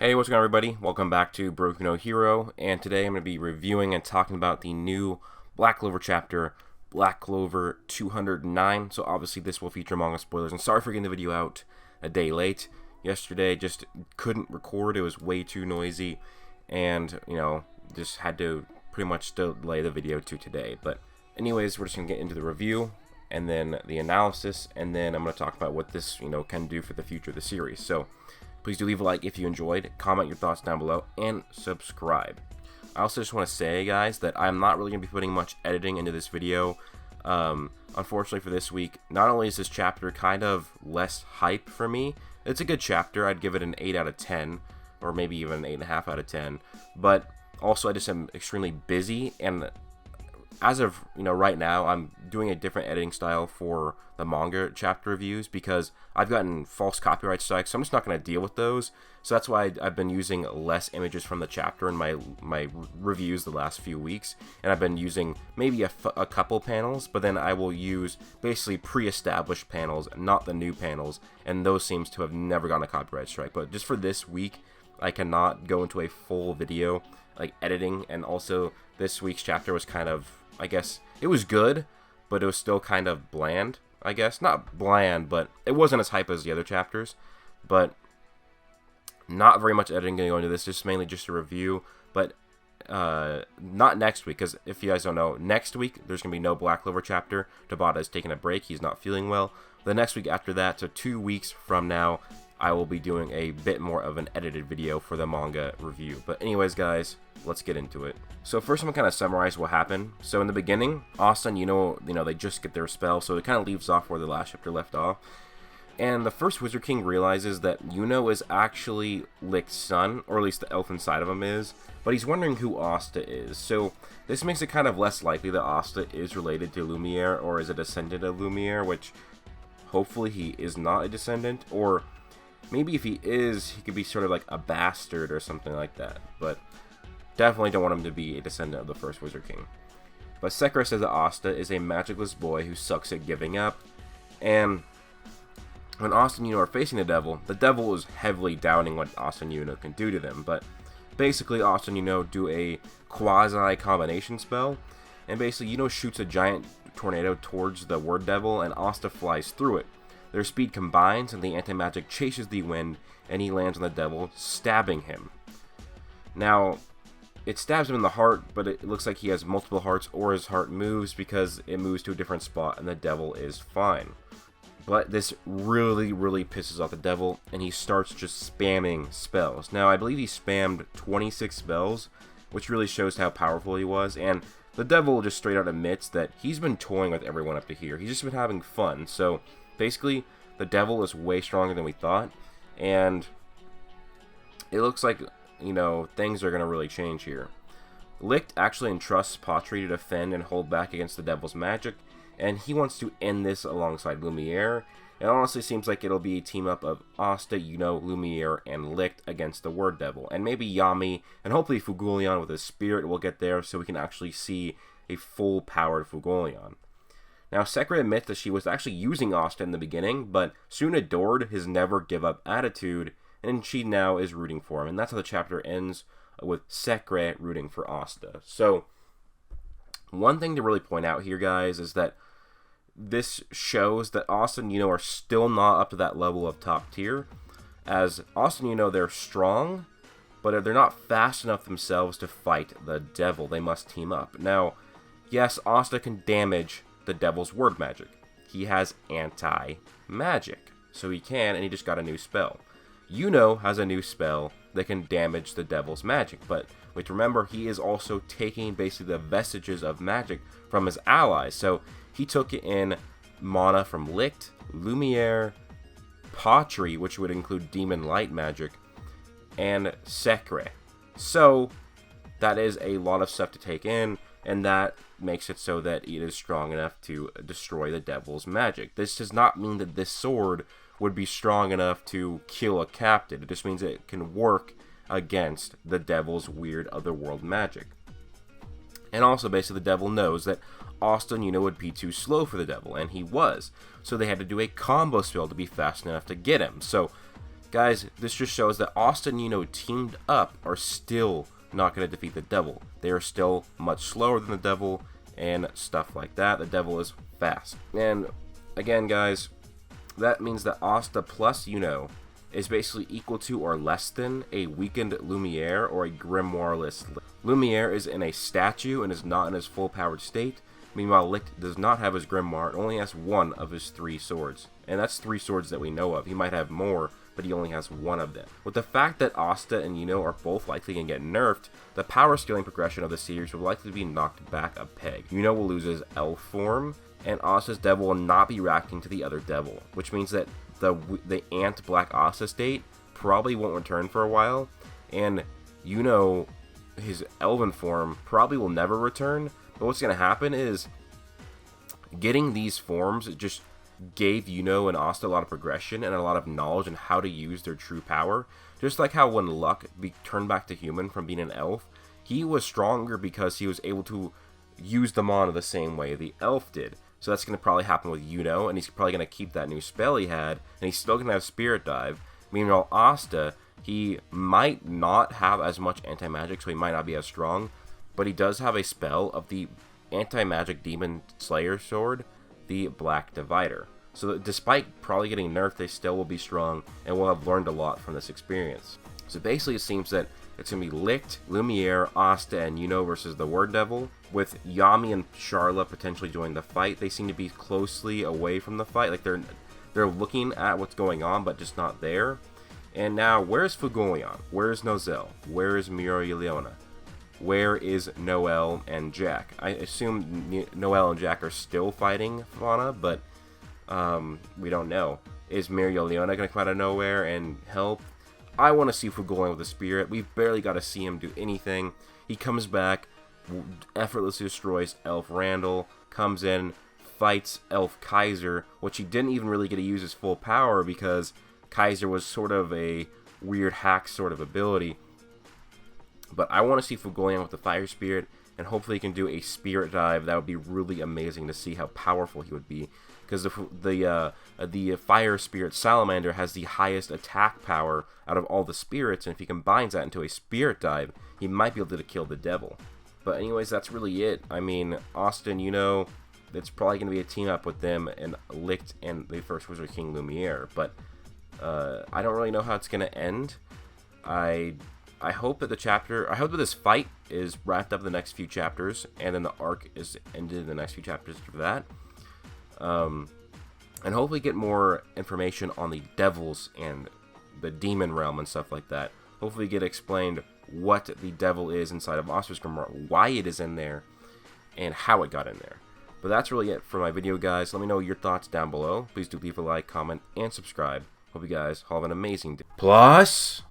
Hey, what's going on, everybody? Welcome back to Broku no Hero, and today I'm going to be reviewing and talking about the new Black Clover chapter, Black Clover 209. So obviously this will feature manga spoilers, and sorry for getting the video out a day late. Yesterday just couldn't record, it was way too noisy, and just had to pretty much delay the video to today. But anyways, we're just going to get into the review, and then the analysis, and then I'm going to talk about what this can do for the future of the series. So please do leave a like if you enjoyed, comment your thoughts down below, and subscribe. I also just want to say, guys, that I'm not really going to be putting much editing into this video. Unfortunately for this week, not only is this chapter kind of less hype for me, it's a good chapter, I'd give it an 8 out of 10, or maybe even an 8.5 out of 10, but also I just am extremely busy, and as of right now, I'm doing a different editing style for the manga chapter reviews because I've gotten false copyright strikes, so I'm just not going to deal with those. So that's why I've been using less images from the chapter in my reviews the last few weeks, and I've been using maybe a couple panels, but then I will use basically pre-established panels, not the new panels, and those seems to have never gotten a copyright strike. But just for this week, I cannot go into a full video like editing, and also this week's chapter was kind of, I guess, it was good, but it was still kind of bland, I guess. Not bland, but it wasn't as hype as the other chapters. But not very much editing going to go into this, just mainly just a review. But not next week, because if you guys don't know, next week there's going to be no Black Clover chapter. Tabata is taking a break, he's not feeling well. The next week after that, so 2 weeks from now, I will be doing a bit more of an edited video for the manga review. But anyways, guys, let's get into it. So first I'm going to kind of summarize what happened. So in the beginning, Asta and Yuno, they just get their spell, so it kind of leaves off where the last chapter left off. And the first Wizard King realizes that Yuno is actually Licht's son, or at least the elf inside of him is, but he's wondering who Asta is. So this makes it kind of less likely that Asta is related to Lumiere, or is a descendant of Lumiere, which hopefully he is not a descendant, or maybe if he is, he could be sort of like a bastard or something like that, but definitely don't want him to be a descendant of the first Wizard King. But Sekra says that Asta is a magicless boy who sucks at giving up, and when Asta and Yuno are facing the devil is heavily doubting what Asta and Yuno can do to them, but basically Asta and Yuno do a quasi-combination spell, and basically Yuno shoots a giant tornado towards the word devil, and Asta flies through it. Their speed combines, and the anti-magic chases the wind, and he lands on the devil, stabbing him. Now, it stabs him in the heart, but it looks like he has multiple hearts, or his heart moves because it moves to a different spot, and the devil is fine. But this really, really pisses off the devil, and he starts just spamming spells. Now, I believe he spammed 26 spells, which really shows how powerful he was, and the devil just straight out admits that he's been toying with everyone up to here. He's just been having fun, so basically, the devil is way stronger than we thought, and it looks like, things are going to really change here. Licht actually entrusts Patry to defend and hold back against the devil's magic, and he wants to end this alongside Lumiere. It honestly seems like it'll be a team-up of Asta, Yuno, Lumiere, and Licht against the Word Devil, and maybe Yami, and hopefully Fugoleon with his spirit will get there so we can actually see a full-powered Fugoleon. Now, Sekra admits that she was actually using Asta in the beginning, but soon adored his never-give-up attitude, and she now is rooting for him. And that's how the chapter ends, with Sekra rooting for Asta. So, one thing to really point out here, guys, is that this shows that Asta and Yuno are still not up to that level of top tier. As Asta and Yuno, they're strong, but they're not fast enough themselves to fight the devil. They must team up. Now, yes, Asta can damage the devil's word magic. He has anti-magic, so he can, and he just got a new spell. Yuno has a new spell that can damage the devil's magic, but wait, remember, he is also taking basically the vestiges of magic from his allies, so he took in mana from Licht, Lumiere, Patry, which would include demon light magic, and Sekra. So that is a lot of stuff to take in, and that makes it so that it is strong enough to destroy the devil's magic. This does not mean that this sword would be strong enough to kill a captain. It just means it can work against the devil's weird otherworld magic. And also, basically, the devil knows that Asta and Yuno would be too slow for the devil, and he was. So they had to do a combo spell to be fast enough to get him. So Guys, this just shows that Asta and Yuno teamed up are still not going to defeat the devil. They are still much slower than the devil and stuff like that. The devil is fast. And again, guys, that means that Asta plus Yuno is basically equal to or less than a weakened Lumiere or a grimoire-less Licht. Lumiere is in a statue and is not in his full-powered state. Meanwhile, Licht does not have his grimoire. It only has one of his 3 swords. And that's 3 swords that we know of. He might have more, but he only has one of them. With the fact that Asta and Yuno are both likely going to get nerfed, the power scaling progression of the series will likely be knocked back a peg. Yuno will lose his elf form, and Asta's devil will not be reacting to the other devil, which means that the Ant Black Asta state probably won't return for a while, and Yuno, his elven form, probably will never return. But what's going to happen is getting these forms just gave Yuno and Asta a lot of progression and a lot of knowledge on how to use their true power. Just like how when Luck turned back to human from being an elf, he was stronger because he was able to use the mana the same way the elf did. So that's going to probably happen with Yuno, and he's probably going to keep that new spell he had, and he's still going to have Spirit Dive. Meanwhile, Asta, he might not have as much anti-magic, so he might not be as strong, but he does have a spell of the anti-magic Demon Slayer sword, the Black Divider. So despite probably getting nerfed, they still will be strong, and will have learned a lot from this experience. So basically it seems that it's going to be Licht, Lumiere, Asta, and Yuno versus the Word Devil, with Yami and Sharla potentially joining the fight. They seem to be closely away from the fight, like they're looking at what's going on, but just not there. And now, where's Fugoleon? Where's Nozel? Where is Mirileona? Where is Noelle and Jack? I assume Noelle and Jack are still fighting Fauna, but we don't know. Is Mirileona going to come out of nowhere and help? I want to see Fugoleon with the Spirit. We've barely got to see him do anything. He comes back, effortlessly destroys Elf Randall, comes in, fights Elf Kaiser, which he didn't even really get to use his full power because Kaiser was sort of a weird hack sort of ability. But I want to see Fugoleon with the Fire Spirit, and hopefully he can do a Spirit Dive. That would be really amazing to see how powerful he would be, because the Fire Spirit Salamander has the highest attack power out of all the spirits, and if he combines that into a Spirit Dive, he might be able to kill the devil. But anyways, that's really it. I mean, Asta and Yuno, it's probably going to be a team up with them and Licht and the first Wizard King Lumiere, but I don't really know how it's going to end. I hope that this fight is wrapped up in the next few chapters, and then the arc is ended in the next few chapters after that. And hopefully get more information on the devils and the demon realm and stuff like that. Hopefully get explained what the devil is inside of Asta's grimoire, why it is in there, and how it got in there. But that's really it for my video, guys. Let me know your thoughts down below. Please do leave a like, comment, and subscribe. Hope you guys all have an amazing day. Plus...